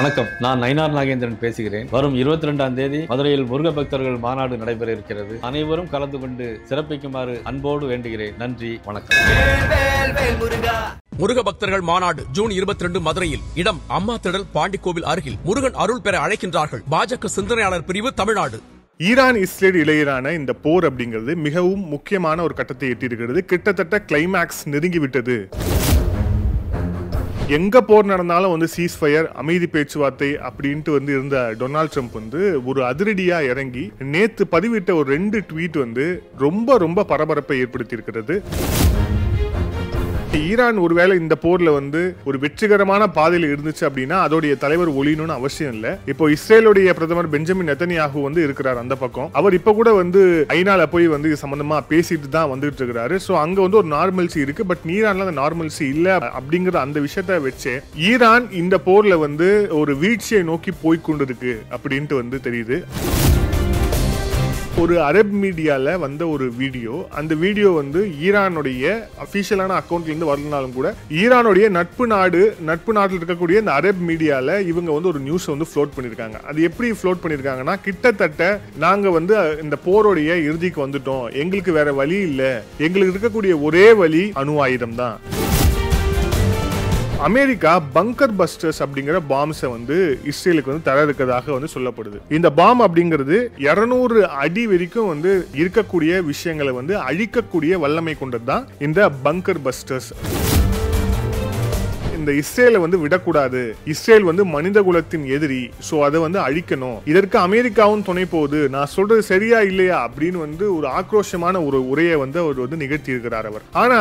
வணக்கம், நான் நயினார் நாகேந்திரன் பேசுகிறேன். வரும் 22ஆம் தேதி மதுரையில் முருக பக்தர்கள் மாநாடு நடைபெற இருக்கிறது. அனைவரும் கலந்து கொண்டு சிறப்பிக்குமாறு அன்போடு வேண்டுகிறேன். நன்றி, வணக்கம். முருக பக்தர்கள் மாநாடு ஜூன் 22 மதுரையில். இடம் அம்மா திடல், பாண்டிக்கோவில் அருகில். முருகன் அருள் பெற அழைக்கின்றார்கள். பாஜக சிந்தனையாளர் பிரிவு, தமிழ்நாடு. ஈரான் இஸ்ரேல் இடையிலான இந்த போர் அப்படிங்கிறது மிகவும் முக்கியமான ஒரு கட்டத்தை எட்டியிருக்கிறது. கிட்டத்தட்ட கிளைமேக்ஸ் நெருங்கிவிட்டது. எங்க போர் நடந்தாலும் சீஸ்ஃபயர், அமைதி பேச்சுவார்த்தை அப்படின்ட்டு இருந்த டொனால்ட் ட்ரம்ப் ஒரு அதிரடியா இறங்கி நேத்து பதிவிட்ட ஒரு 2 ட்வீட் ரொம்ப ரொம்ப பரபரப்பை ஏற்படுத்தி இருக்கிறது. ஈரான் ஒருவேளை இந்த போர்ல ஒரு வெற்றிகரமான பாதையில் இருந்துச்சு அப்படின்னா அதோடைய தலைவர் ஒளியணும்னு அவசியம் இல்ல. இப்போ இஸ்ரேலுடைய பிரதமர் பெஞ்சமின் நெத்தன்யாஹூ இருக்கிறார் அந்த பக்கம். அவர் இப்ப கூட ஐநால போய் இது சம்பந்தமா பேசிட்டு தான் வந்துட்டு இருக்கிறாரு. சோ அங்க ஒரு நார்மல்சி இருக்கு. பட் ஈரான்ல அந்த நார்மல்சி இல்ல அப்படிங்கிற அந்த விஷயத்த வச்சு ஈரான் இந்த போர்ல ஒரு வீழ்ச்சியை நோக்கி போய்கொண்டிருக்கு அப்படின்ட்டு தெரியுது. ஒரு அரபு மீடியால ஒரு வீடியோ, அந்த வீடியோ ஈரானுடைய அபிஷியலான அக்கௌண்ட்ல இருந்து வரலனாலும் கூட ஈரானுடைய நட்பு நாட்டில் இருக்கக்கூடிய இந்த அரபு மீடியால இவங்க ஒரு நியூஸ் ஃப்ளோட் பண்ணிருக்காங்க. அது எப்படி ஃப்ளோட் பண்ணிருக்காங்கன்னா, கிட்டத்தட்ட நாங்க இந்த போருடைய இறுதிக்கு வந்துட்டோம், எங்களுக்கு வேற வழி இல்ல, எங்களுக்கு இருக்கக்கூடிய ஒரே வழி அணு ஆயுதம் தான். அமெரிக்கா பங்கர் பஸ்டர்ஸ் அப்படிங்கிற பாம்ஸை இஸ்ரேலுக்கு தர இருக்கிறதாக சொல்லப்படுது. இந்த பாம் அப்படிங்கிறது 200 அடி வரைக்கும் இருக்கக்கூடிய விஷயங்களை அழிக்கக்கூடிய வல்லமை கொண்டது தான் இந்த பங்கர் பஸ்டர்ஸ். இந்த இஸ்ரேலை விடக்கூடாது, இஸ்ரேல் மனித குலத்தின் எதிரி, சோ அதை அழிக்கணும், இதற்கு அமெரிக்காவும் துணை போகுது, நான் சொல்றது சரியா இல்லையா அப்படின்னு ஒரு ஆக்ரோஷமான ஒரு உரையை அவர் நிகழ்த்தி இருக்கிறார் அவர். ஆனா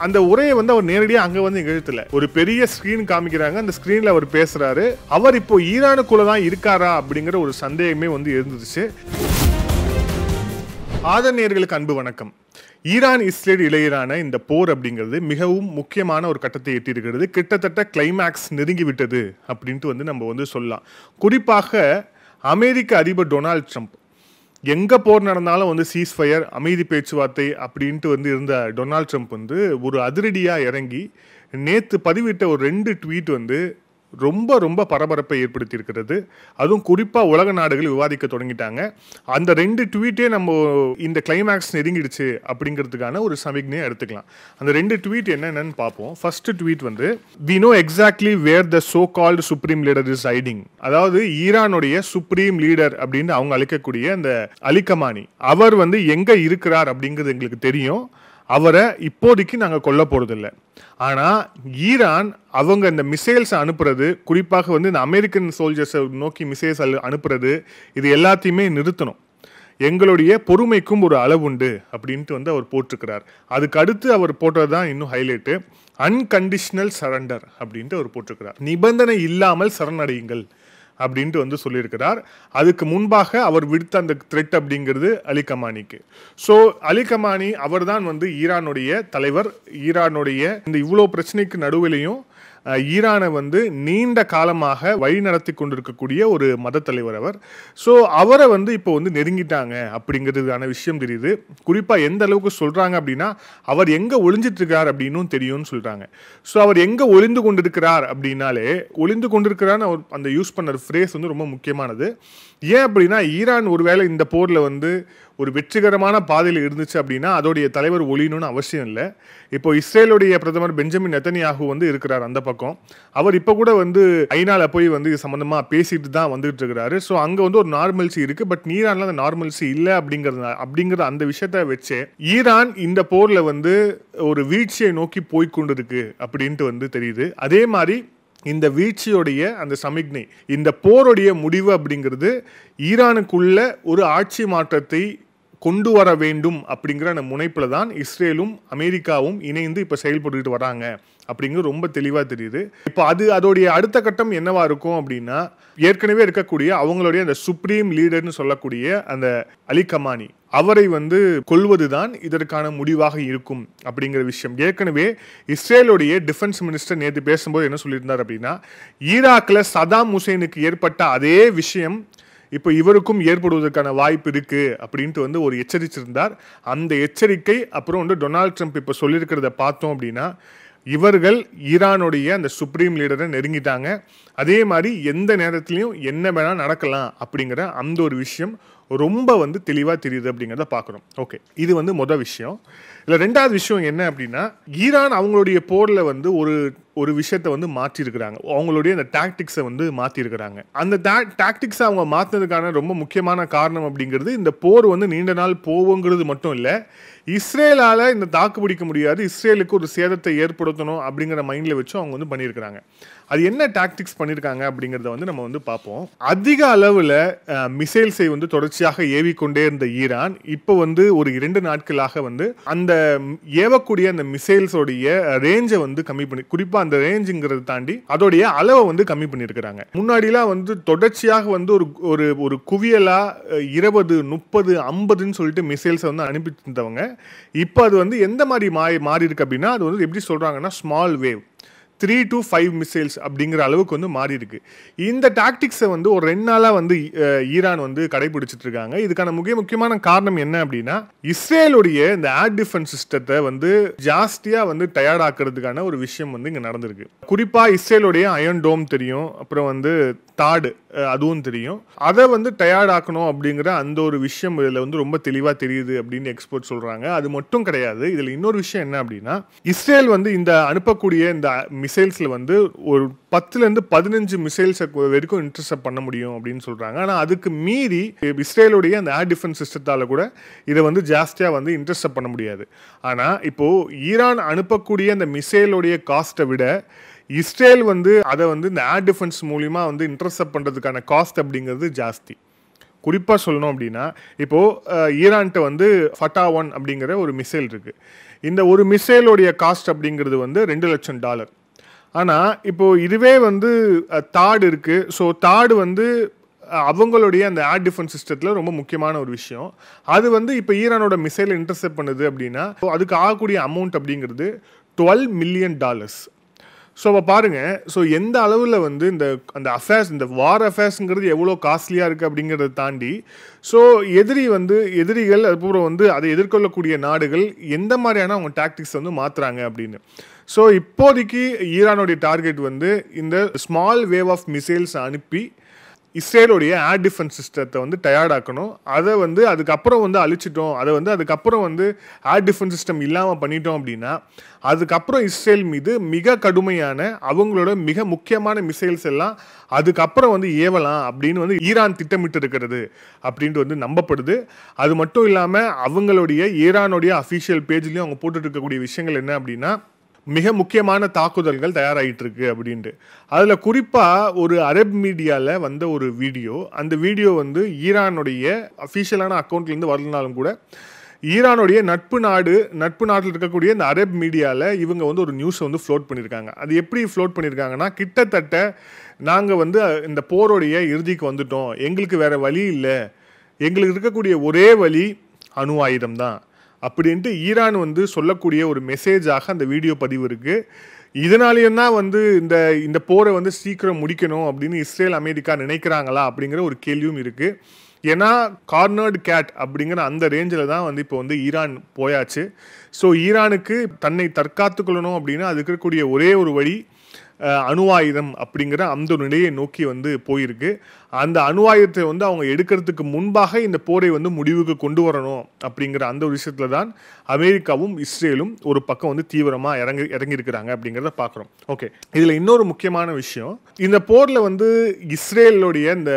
அந்த உரையை அவர் நேரடியாக அங்க நிகழ்த்தல. ஒரு பெரிய ஸ்கிரீன் காமிக்கிறாங்க, அந்த ஸ்கிரீன்ல அவர் பேசுறாரு. அவர் இப்போ ஈரானுக்குள்ள தான் இருக்காரா அப்படிங்கிற ஒரு சந்தேகமே இருந்துச்சு. ஆதரணியர்களுக்கு அன்பு வணக்கம். ஈரான் இஸ்ரேல் இடையிலான இந்த போர் அப்படிங்கிறது மிகவும் முக்கியமான ஒரு கட்டத்தை எட்டியிருக்கிறது. கிட்டத்தட்ட கிளைமேக்ஸ் நெருங்கிவிட்டது அப்படின்ட்டு நம்ம சொல்லலாம். குறிப்பாக அமெரிக்க அதிபர் டொனால்ட் ட்ரம்ப் எங்க போர் நடந்தாலும் சீஸ்ஃபயர், அமைதி பேச்சுவார்த்தை அப்படின்ட்டு இருந்த டொனால்ட் ட்ரம்ப் ஒரு அதிரடியா இறங்கி நேத்து பதிவிட்ட ஒரு 2 ட்வீட் ரொம்ப ரொம்ப பரபரப்பை ஏற்படுத்தி இருக்கிறது. அதுவும் குறிப்பா உலக நாடுகள் விவாதிக்க தொடங்கிட்டாங்க. அந்த 2 ட்வீட்டே நம்ம இந்த கிளைமேக்ஸ் நெருங்கிடுச்சு அப்படிங்கிறதுக்கான ஒரு சமிக்ஞையை எடுத்துக்கலாம். அந்த 2 ட்வீட் என்னன்னு பார்ப்போம். First tweet we know exactly where the so called supreme leader is hiding. அதாவது ஈரானுடைய சுப்ரீம் லீடர் அப்படின்னு அவங்க அழைக்கக்கூடிய அந்த அலி கமானி அவர் எங்க இருக்கிறார் அப்படிங்கிறது எங்களுக்கு தெரியும். அவரை இப்போதைக்கு நாங்க கொல்ல போறதில்லை. ஆனா ஈரான் அவங்க இந்த மிசைல்ஸ் அனுப்புறது, குறிப்பாக இந்த அமெரிக்கன் சோல்ஜர்ஸை நோக்கி மிசைல்ஸ் அனுப்புறது, இது எல்லாத்தையுமே நிறுத்தணும். எங்களுடைய பொறுமைக்கும் ஒரு அளவு உண்டு அப்படின்ட்டு அவர் போட்டிருக்கிறார். அதுக்கு அடுத்து அவர் போட்டதுதான் இன்னும் ஹைலைட்டு. அன்கண்டிஷனல் சரண்டர் அப்படின்ட்டு அவர் போட்டிருக்கிறார். நிபந்தனை இல்லாமல் சரணடையுங்கள் அப்படின்ட்டு சொல்லியிருக்கிறார். அதுக்கு முன்பாக அவர் விடுத்த அந்த த்ரெட் அப்படிங்கிறது அலி கமானிக்கு. ஸோ அலி கமானி அவர் தான் ஈரானுடைய தலைவர். ஈரானுடைய இந்த இவ்வளோ பிரச்சனைக்கு நடுவிலையும் ஈரானை நீண்ட காலமாக வழி நடத்தி கொண்டிருக்கக்கூடிய ஒரு மத தலைவர் அவர். ஸோ அவரை இப்போ நெருங்கிட்டாங்க அப்படிங்கிறதுக்கான விஷயம் தெரியுது. குறிப்பாக எந்த அளவுக்கு சொல்றாங்க அப்படின்னா, அவர் எங்க ஒளிஞ்சிட்டு இருக்கார் அப்படின்னு தெரியும்னு சொல்றாங்க. ஸோ அவர் எங்க ஒளிந்து கொண்டிருக்கிறார் அப்படின்னாலே, ஒளிந்து கொண்டிருக்கிறான்னு அந்த யூஸ் பண்ண ஃப்ரேஸ் ரொம்ப முக்கியமானது. ஏன் அப்படின்னா, ஈரான் ஒருவேளை இந்த போர்ல ஒரு வெற்றிகரமான பாதையில் இருந்துச்சு அப்படின்னா அதோடைய தலைவர் ஒளியணும்னு அவசியம் இல்லை. இப்போ இஸ்ரேலுடைய பிரதமர் பெஞ்சமின் நெத்தன்யாஹூ இருக்கிறார் அந்த பக்கம். அவர் இப்ப கூட ஐநால போய் இது சம்பந்தமா பேசிட்டு தான் வந்துட்டு இருக்கிறாரு. ஸோ அங்க ஒரு நார்மல்சி இருக்கு. பட் ஈரான்ல அந்த நார்மல்சி இல்லை அப்படிங்கிற அந்த விஷயத்த வச்சு ஈரான் இந்த போர்ல ஒரு வீழ்ச்சியை நோக்கி போய்கொண்டிருக்கு அப்படின்ட்டு தெரியுது. அதே மாதிரி இந்த வீழ்ச்சியோடைய அந்த சமிக்ஞை, இந்த போருடைய முடிவு அப்படிங்கிறது ஈரானுக்குள்ள ஒரு ஆட்சி மாற்றத்தை கொண்டு வர வேண்டும் அப்படிங்கிற அந்த முனைப்புல தான் இஸ்ரேலும் அமெரிக்காவும் இணைந்து இப்ப செயல்பட்டு வராங்க அப்படிங்கிறது ரொம்ப தெளிவா தெரியுது. இப்போ அதோடைய அடுத்த கட்டம் என்னவா இருக்கும் அப்படின்னா, ஏற்கனவே இருக்கக்கூடிய அவங்களுடைய அந்த சுப்ரீம் லீடர்னு சொல்லக்கூடிய அந்த அலி கமானி அவரை கொல்வதுதான் இதற்கான முடிவாக இருக்கும் அப்படிங்கிற விஷயம். ஏற்கனவே இஸ்ரேலுடைய டிஃபென்ஸ் மினிஸ்டர் நேற்று பேசும்போது என்ன சொல்லியிருந்தார் அப்படின்னா, ஈராக்ல சதாம் ஹுசைனுக்கு ஏற்பட்ட அதே விஷயம் இப்போ இவருக்கும் ஏற்படுவதற்கான வாய்ப்பு இருக்கு அப்படின்ட்டு ஒரு எச்சரிச்சிருந்தார். அந்த எச்சரிக்கை அப்புறம் டொனால்ட் ட்ரம்ப் இப்போ சொல்லியிருக்கிறத பார்த்தோம் அப்படின்னா, இவர்கள் ஈரானுடைய அந்த சுப்ரீம் லீடரை நெருங்கிட்டாங்க. அதே மாதிரி எந்த நேரத்திலையும் என்ன வேணால் நடக்கலாம் அப்படிங்கிற அந்த ஒரு விஷயம் ரொம்ப வந்து தெளிவாக தெரியுது அப்படிங்கிறத பார்க்குறோம். ஓகே, இது வந்து மொதல் விஷயம். இல்லை, ரெண்டாவது விஷயம் என்ன அப்படின்னா, ஈரான் அவங்களுடைய போரில் வந்து ஒரு விஷயத்தை வந்து மாற்றிருக்கிறாங்க. அவங்களுடைய அந்த டாக்டிக்ஸை வந்து மாற்றிருக்கிறாங்க. அந்த டாக்டிக்ஸை அவங்க மாற்றினதுக்கான ரொம்ப முக்கியமான காரணம் அப்படிங்கிறது, இந்த போர் வந்து நீண்ட நாள் போவோங்கிறது மட்டும் இல்லை, இஸ்ரேலால் இந்த தாக்கு பிடிக்க முடியாது, இஸ்ரேலுக்கு ஒரு சேதத்தை ஏற்படுத்தணும் அப்படிங்கிற மைண்டில் வச்சு அவங்க வந்து பண்ணியிருக்கிறாங்க. அது என்ன டாக்டிக்ஸ் பண்ணியிருக்காங்க அப்படிங்கிறத வந்து நம்ம வந்து பார்ப்போம். அதிக அளவில் மிசைல்ஸை வந்து தொடர்ச்சியாக ஏவிக்கொண்டே இருந்த ஈரான் இப்போ வந்து ஒரு 2 நாட்களாக வந்து அந்த ஏவக்கூடிய அந்த மிசைல்ஸோடைய ரேஞ்சை வந்து கம்மி பண்ணி, குறிப்பாக அந்த ரேஞ்சுங்கிறத தாண்டி அதோடைய அளவை வந்து கம்மி பண்ணியிருக்கிறாங்க. முன்னாடிலாம் வந்து தொடர்ச்சியாக வந்து ஒரு குவியலா 20, 30, 50ன்னு சொல்லிட்டு மிசைல்ஸை வந்து அனுப்பிட்டு இருந்தவங்க இப்போ அது வந்து எந்த மாதிரி மாறி இருக்கு அப்படின்னா, அது வந்து எப்படி சொல்றாங்கன்னா ஸ்மால் வேவ் 3 to 5 மிசைல்ஸ் அப்படிங்கிற அளவுக்கு வந்து மாறி இருக்கு. இந்த டாக்டிக்ஸை வந்து ஒரு 2 நாளாக வந்து ஈரான் வந்து கடைபிடிச்சிட்டு இருக்காங்க. இதுக்கான முக்கியமான காரணம் என்ன அப்படின்னா, இஸ்ரேலுடைய இந்த ஏர் டிஃபென்ஸ் சிஸ்டத்தை வந்து ஜாஸ்தியாக வந்து தயாராக்கிறதுக்கான ஒரு விஷயம் வந்து இங்கே நடந்திருக்கு. குறிப்பாக இஸ்ரேலுடைய அயன் டோம் தெரியும், அப்புறம் வந்து தாடு அதுவும் தெரியும். அதை வந்து தயாராக்கணும் அப்படிங்கிற அந்த ஒரு விஷயம் இதில் வந்து ரொம்ப தெளிவாக தெரியுது அப்படின்னு எக்ஸ்பர்ட் சொல்கிறாங்க. அது மட்டும் கிடையாது, இதில் இன்னொரு விஷயம் என்ன அப்படின்னா, இஸ்ரேல் வந்து இந்த அனுப்பக்கூடிய இந்த மிசைல்ஸில் வந்து ஒரு 10லேருந்து 15 மிசைல்ஸ் வரைக்கும் இன்டர்செப்ட் பண்ண முடியும் அப்படின்னு சொல்கிறாங்க. ஆனால் அதுக்கு மீறி இஸ்ரேலுடைய அந்த ஏர் டிஃபென்ஸ் சிஸ்டத்தால் கூட இதை வந்து ஜாஸ்தியாக வந்து இன்டர்செப்ட் பண்ண முடியாது. ஆனால் இப்போது ஈரான் அனுப்பக்கூடிய அந்த மிசைலுடைய காஸ்ட்டை விட இஸ்ரேல் வந்து அதை வந்து இந்த ஏர் டிஃபென்ஸ் மூலிமா வந்து இன்டர்செப்ட் பண்ணுறதுக்கான காஸ்ட் அப்படிங்கிறது ஜாஸ்தி. குறிப்பாக சொல்லணும் அப்படின்னா, இப்போது ஈரான்கிட்ட வந்து ஃபட்டா 1 அப்படிங்கிற ஒரு மிசைல் இருக்குது. இந்த ஒரு மிசைலோடைய காஸ்ட் அப்படிங்கிறது வந்து $2 லட்சம். ஆனால் இப்போது இதுவே வந்து தாடு இருக்குது. ஸோ தாடு வந்து அவங்களுடைய அந்த ஏர் டிஃபென்ஸ் சிஸ்டத்தில் ரொம்ப முக்கியமான ஒரு விஷயம். அது வந்து இப்போ ஈரானோட மிசைலை இன்டர்செப்ட் பண்ணுது அப்படின்னா அதுக்கு ஆகக்கூடிய அமௌண்ட் அப்படிங்கிறது $12 மில்லியன். ஸோ அப்போ பாருங்கள், ஸோ எந்த அளவில் வந்து அந்த அஃபேர்ஸ், இந்த வார் அஃபேர்ஸுங்கிறது எவ்வளோ காஸ்ட்லியாக இருக்குது அப்படிங்கிறத தாண்டி, ஸோ எதிரிகள் அதுக்கப்புறம் வந்து அதை எதிர்கொள்ளக்கூடிய நாடுகள் எந்த மாதிரியான அவங்க டாக்டிக்ஸ் வந்து மாற்றுறாங்க அப்படின்னு. ஸோ இப்போதைக்கு ஈரானுடைய டார்கெட் வந்து இந்த ஸ்மால் வேவ் ஆஃப் மிசைல்ஸ் அனுப்பி இஸ்ரேலுடைய ஏர் டிஃபென்ஸ் சிஸ்டத்தை வந்து டயர்டாக்கணும். அதை வந்து அதுக்கப்புறம் வந்து அழிச்சிட்டோம், அதை வந்து அதுக்கப்புறம் வந்து ஏர் டிஃபென்ஸ் சிஸ்டம் இல்லாமல் பண்ணிட்டோம் அப்படின்னா அதுக்கப்புறம் இஸ்ரேல் மீது மிக கடுமையான அவங்களோட மிக முக்கியமான மிசைல்ஸ் எல்லாம் அதுக்கப்புறம் வந்து ஏவலாம் அப்படின்னு வந்து ஈரான் திட்டமிட்டு இருக்கிறது அப்படின்ட்டு வந்து நம்பப்படுது. அது மட்டும் இல்லாமல் அவங்களுடைய ஈரானுடைய அஃபிஷியல் பேஜ்லேயும் அவங்க போட்டுட்டு இருக்கக்கூடிய விஷயங்கள் என்ன அப்படின்னா, மிக முக்கியமான தாக்குதல்கள் தயாராகிட்டு இருக்கு அப்படின்ட்டு. அதில் குறிப்பாக ஒரு அரப் மீடியாவில் வந்த ஒரு வீடியோ, அந்த வீடியோ வந்து ஈரானுடைய அஃபிஷியலான அக்கௌண்ட்லேருந்து வரலனாலும் கூட ஈரானுடைய நட்பு நாட்டில் இருக்கக்கூடிய இந்த அரப் மீடியாவில் இவங்க வந்து ஒரு நியூஸை வந்து ஃப்ளோட் பண்ணியிருக்காங்க. அது எப்படி ஃப்ளோட் பண்ணியிருக்காங்கன்னா, கிட்டத்தட்ட நாங்கள் வந்து இந்த போருடைய இறுதிக்கு வந்துட்டோம், எங்களுக்கு வேறு வழி இல்லை, எங்களுக்கு இருக்கக்கூடிய ஒரே வழி அணு ஆயுதம் தான் அப்படின்ட்டு ஈரான் வந்து சொல்லக்கூடிய ஒரு மெசேஜாக அந்த வீடியோ பதிவு இருக்குது. இதனாலேயும் தான் வந்து இந்த போரை வந்து சீக்கிரம் முடிக்கணும் அப்படின்னு இஸ்ரேல் அமெரிக்கா நினைக்கிறாங்களா அப்படிங்கிற ஒரு கேள்வியும் இருக்குது. ஏன்னா கார்னர்டு கேட் அப்படிங்கிற அந்த ரேஞ்சில் தான் வந்து இப்போ வந்து ஈரான் போயாச்சு. ஸோ ஈரானுக்கு தன்னை தற்காத்துக்கொள்ளணும் அப்படின்னா அதுக்கு இருக்கக்கூடிய ஒரே ஒரு வழி அணு ஆயுதம் அப்படிங்கிற அந்த நிலையை நோக்கி வந்து போயிருக்கு. அந்த அணு ஆயுதத்தை வந்து அவங்க எடுக்கிறதுக்கு முன்பாக இந்த போரை வந்து முடிவுக்கு கொண்டு வரணும் அப்படிங்கிற அந்த ஒரு விஷயத்தில் தான் அமெரிக்காவும் இஸ்ரேலும் ஒரு பக்கம் வந்து தீவிரமாக இறங்கியிருக்கிறாங்க அப்படிங்கிறத பார்க்குறோம். ஓகே, இதில் இன்னொரு முக்கியமான விஷயம், இந்த போரில் வந்து இஸ்ரேலுடைய இந்த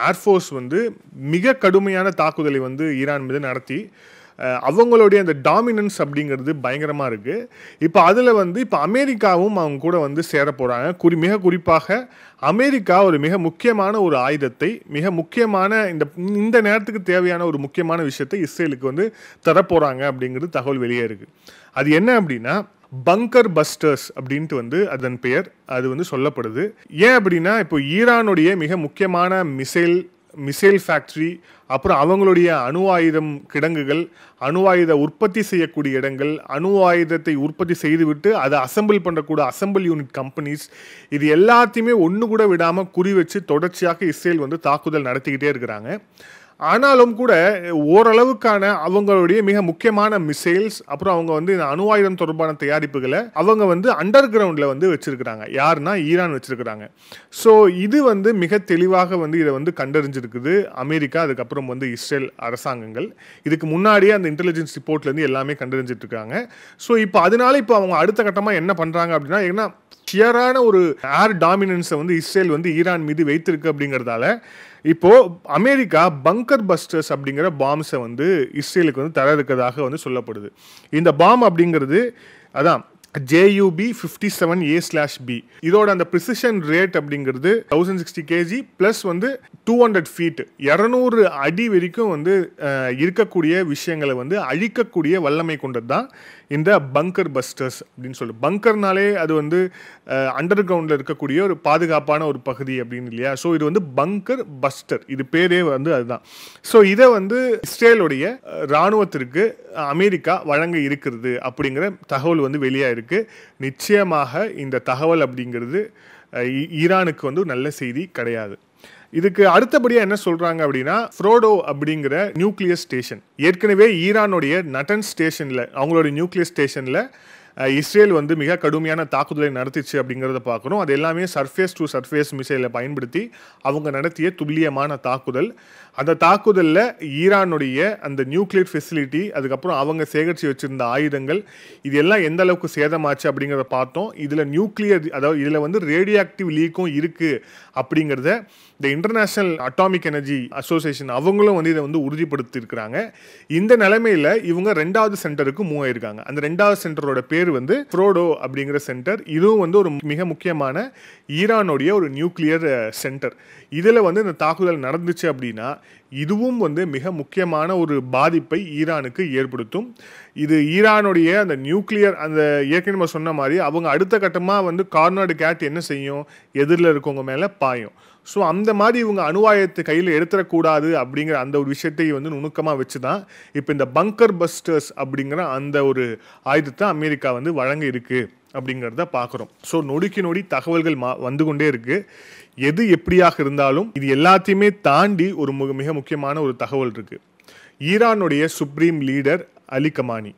ஏர்ஃபோர்ஸ் வந்து மிக கடுமையான தாக்குதலை வந்து ஈரான் மீது நடத்தி அவங்களுடைய அந்த டாமினன்ஸ் அப்படிங்கிறது பயங்கரமாக இருக்குது. இப்போ அதில் வந்து இப்போ அமெரிக்காவும் அவங்க கூட வந்து சேர போகிறாங்க. மிக குறிப்பாக அமெரிக்கா ஒரு மிக முக்கியமான ஒரு ஆயுதத்தை, மிக முக்கியமான இந்த நேரத்துக்கு தேவையான ஒரு முக்கியமான விஷயத்தை இஸ்ரேலுக்கு வந்து தரப்போகிறாங்க அப்படிங்கிறது தகவல் வெளியே இருக்குது. அது என்ன அப்படின்னா, பங்கர் பஸ்டர்ஸ் அப்படின்ட்டு வந்து அதன் பெயர் அது வந்து சொல்லப்படுது. ஏன் அப்படின்னா, இப்போ ஈரானுடைய மிக முக்கியமான மிசைல் ஃபேக்ட்ரி, அப்புறம் அவங்களுடைய அணு ஆயுதம் கிடங்குகள், அணு ஆயுத உற்பத்தி செய்யக்கூடிய இடங்கள், அணு ஆயுதத்தை உற்பத்தி செய்துவிட்டு அதை அசம்பிள் பண்ணக்கூடிய அசம்பிள் யூனிட் கம்பெனிஸ், இது எல்லாத்தையுமே ஒன்று கூட விடாமல் குறி வச்சு தொடர்ச்சியாக இஸ்ரேல் வந்து தாக்குதல் நடத்திக்கிட்டே இருக்கிறாங்க. ஆனாலும் கூட ஓரளவுக்கான அவங்களுடைய மிக முக்கியமான மிசைல்ஸ், அப்புறம் அவங்க வந்து இந்த அணு ஆயுதம் தொடர்பான தயாரிப்புகளை அவங்க வந்து அண்டர் கிரவுண்டில் வந்து வச்சிருக்கிறாங்க. யாருன்னா ஈரான் வச்சிருக்கிறாங்க. ஸோ இது வந்து மிக தெளிவாக வந்து இதை வந்து கண்டறிஞ்சிருக்குது அமெரிக்கா, அதுக்கப்புறம் வந்து இஸ்ரேல் அரசாங்கங்கள். இதுக்கு முன்னாடியே அந்த இன்டெலிஜென்ஸ் ரிப்போர்ட்லேருந்து எல்லாமே கண்டறிஞ்சிட்டு இருக்காங்க. ஸோ இப்போ அதனால இப்போ அவங்க அடுத்த கட்டமாக என்ன பண்ணுறாங்க அப்படின்னா, ஏன்னா கிளியரான ஒரு ஏர் டாமினன்ஸை வந்து இஸ்ரேல் வந்து ஈரான் மீது வைத்திருக்கு அப்படிங்கிறதால இப்போ அமெரிக்கா பங்கர் பஸ்டர்ஸ் அப்படிங்கிற பாம்ஸை வந்து இஸ்ரேலுக்கு வந்து தர இருக்கிறதாக வந்து சொல்லப்படுது. இந்த பாம் அப்படிங்கிறது அதான் JUB-57A/B. இதோட அந்த ப்ரிசிஷன் ரேட் அப்படிங்கிறது 1060 kg பிளஸ் வந்து 200 feet 200 அடி வரைக்கும் வந்து இருக்கக்கூடிய விஷயங்களை வந்து அழிக்கக்கூடிய வல்லமை கொண்டது தான் இந்த பங்கர் பஸ்டர்ஸ் அப்படின்னு சொல்லுது. பங்கர்னாலே அது வந்து அண்டர் கிரவுண்டில் இருக்கக்கூடிய ஒரு பாதுகாப்பான ஒரு பகுதி அப்படின்னு இல்லையா. ஸோ இது வந்து பங்கர் பஸ்டர், இது பேரே வந்து அதுதான். ஸோ இதை வந்து இஸ்ரேலுடைய இராணுவத்திற்கு அமெரிக்கா வழங்க இருக்கிறது அப்படிங்கிற தகவல் வந்து வெளியாக இருக்கு. நிச்சயமாக இந்த தகவல் அப்படிங்கிறது ஈரானுக்கு வந்து நல்ல செய்தி கிடையாது. இதுக்கு அடுத்தபடியாக என்ன சொல்றாங்க அப்படின்னா, ஃப்ரோடோ அப்படிங்கிற நியூக்ளியர் ஸ்டேஷன், ஏற்கனவே ஈரானுடைய நட்டன் ஸ்டேஷன்ல, அவங்களோட நியூக்ளியர் ஸ்டேஷன்ல இஸ்ரேல் வந்து மிக கடுமையான தாக்குதலை நடத்திச்சு அப்படிங்கிறத பார்க்குறோம். அது எல்லாமே சர்ஃபேஸ் டு சர்ஃபேஸ் மிசைலை பயன்படுத்தி அவங்க நடத்திய துல்லியமான தாக்குதல். அந்த தாக்குதலில் ஈரானுடைய அந்த நியூக்ளியர் ஃபெசிலிட்டி, அதுக்கப்புறம் அவங்க சேகரித்து வச்சிருந்த ஆயுதங்கள், இது எல்லாம் எந்த அளவுக்கு சேதமாச்சு அப்படிங்கிறத பார்த்தோம். இதில் நியூக்ளியர், அதாவது இதில் வந்து ரேடியோ ஆக்டிவ் லீக்கும் இருக்குது அப்படிங்கிறத இந்த இன்டர்நேஷ்னல் அட்டாமிக் எனர்ஜி அசோசியேஷன் அவங்களும் வந்து இதை வந்து உறுதிப்படுத்தியிருக்கிறாங்க. இந்த நிலைமையில் இவங்க 2வது சென்டருக்கு மூவ் ஆயிருக்காங்க. அந்த 2வது சென்டரோட பேர் வந்து ஃப்ரோடோ அப்படிங்கிற சென்டர். இதுவும் வந்து ஒரு மிக முக்கியமான ஈரானுடைய ஒரு நியூக்ளியர் சென்டர். இதில் வந்து இந்த தாக்குதல் நடந்துச்சு அப்படின்னா இதுவும் வந்து மிக முக்கியமான ஒரு பாதிப்பை ஈரானுக்கு ஏற்படுத்தும். இது ஈரானுடைய அந்த நியூக்ளியர், அந்த ஏற்கனவே சொன்ன மாதிரி அவங்க அடுத்த கட்டமாக வந்து கார்னர்டு கேட் என்ன செய்யும், எதிரில் இருக்கவங்க மேலே பாயும். ஸோ அந்த மாதிரி இவங்க அணுவாயத்தை கையில் எடுத்துடக்கூடாது அப்படிங்கிற அந்த ஒரு விஷயத்தை வந்து நுணுக்கமாக வச்சு தான் இப்போ இந்த பங்கர் பஸ்டர்ஸ் அப்படிங்கிற அந்த ஒரு ஆயுதத்தை அமெரிக்கா வந்து வழங்க இருக்கு அப்படிங்கிறத பார்க்குறோம். ஸோ நொடிக்கு நொடி தகவல்கள் வந்து கொண்டே இருக்கு. எது எப்படியாக இருந்தாலும் இது எல்லாத்தையுமே தாண்டி ஒரு மிக முக்கியமான ஒரு தகவல் இருக்கு. ஈரானுடைய சுப்ரீம் லீடர் அலி கமானி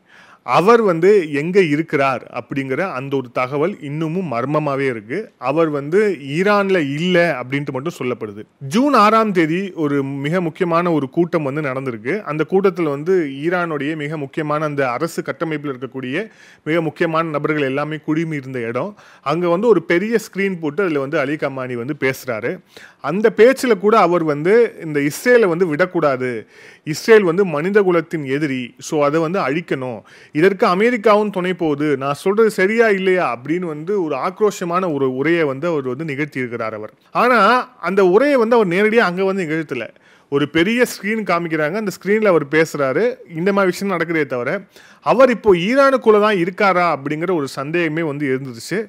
அவர் வந்து எங்கே இருக்கிறார் அப்படிங்கிற அந்த ஒரு தகவல் இன்னமும் மர்மமாகவே இருக்கு. அவர் வந்து ஈரானில் இல்லை அப்படின்ட்டு மட்டும் சொல்லப்படுது. ஜூன் 6ஆம் தேதி ஒரு மிக முக்கியமான ஒரு கூட்டம் வந்து நடந்திருக்கு. அந்த கூட்டத்தில் வந்து ஈரானுடைய மிக முக்கியமான அந்த அரசு கட்டமைப்பில் இருக்கக்கூடிய மிக முக்கியமான நபர்கள் எல்லாமே குழுமி இருந்த இடம். அங்கே வந்து ஒரு பெரிய ஸ்க்ரீன் போட்டு அதில் வந்து அலி கமானி வந்து பேசுகிறாரு. அந்த பேச்சில் கூட அவர் வந்து இந்த இஸ்ரேலை வந்து விடக்கூடாது, இஸ்ரேல் வந்து மனித குலத்தின் எதிரி, ஸோ அதை வந்து அழிக்கணும், இதற்கு அமெரிக்காவும் துணை போகுது, நான் சொல்றது சரியா இல்லையா அப்படின்னு வந்து ஒரு ஆக்ரோஷமான ஒரு உரையை வந்து அவர் வந்து நிகழ்த்தி இருக்கிறார் அவர். ஆனா அந்த உரையை வந்து அவர் நேரடியாக அங்கே வந்து நிகழ்த்தல. ஒரு பெரிய ஸ்க்ரீன் காமிக்கிறாங்க, அந்த ஸ்க்ரீனில் அவர் பேசுகிறாரு. இந்த மாதிரி விஷயம் நடக்கிறதே தவிர அவர் இப்போ ஈரானுக்குள்ளே தான் இருக்காரா அப்படிங்கிற ஒரு சந்தேகமே வந்து இருந்துச்சு.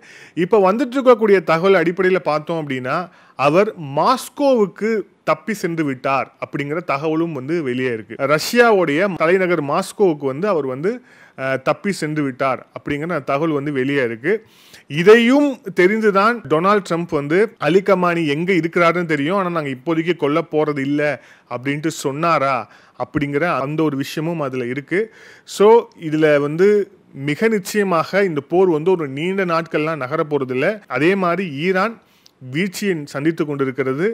இப்போ வந்துட்டு இருக்கக்கூடிய தகவல் அடிப்படையில் பார்த்தோம் அப்படின்னா அவர் மாஸ்கோவுக்கு தப்பி சென்று விட்டார் அப்படிங்கிற தகவலும் வந்து வெளியே இருக்கு. ரஷ்யாவுடைய தலைநகர் மாஸ்கோவுக்கு வந்து அவர் வந்து தப்பி சென்று விட்டார் அப்படிங்கிற தகவல் வந்து வெளியே இருக்கு. இதையும் தெரிந்துதான் டொனால்ட் ட்ரம்ப் வந்து அலி கமானி எங்க இருக்கிறாருன்னு தெரியும், ஆனால் நாங்கள் இப்போதைக்கு கொல்ல போறது இல்லை அப்படின்ட்டு சொன்னாரா அப்படிங்கிற அந்த ஒரு விஷயமும் அதுல இருக்கு. ஸோ இதுல வந்து மிக நிச்சயமாக இந்த போர் வந்து ஒரு நீண்ட நாட்கள்லாம் நகர போறது இல்லை. அதே மாதிரி ஈரான் வீழ்ச்சியை சந்தித்து கொண்டிருக்கிறது.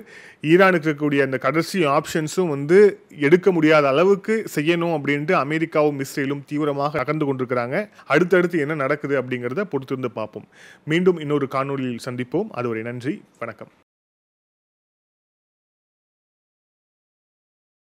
ஈரானுக்கு இருக்கக்கூடிய அந்த கடைசி ஆப்ஷன்ஸும் வந்து எடுக்க முடியாத அளவுக்கு செய்யணும் அப்படின்ட்டு அமெரிக்காவும் இஸ்ரேலும் தீவிரமாக நகர்ந்து கொண்டிருக்கிறாங்க. அடுத்தடுத்து என்ன நடக்குது அப்படிங்கிறத பொறுத்திருந்து பார்ப்போம். மீண்டும் இன்னொரு காணொலியில் சந்திப்போம். அதுவரை நன்றி, வணக்கம்.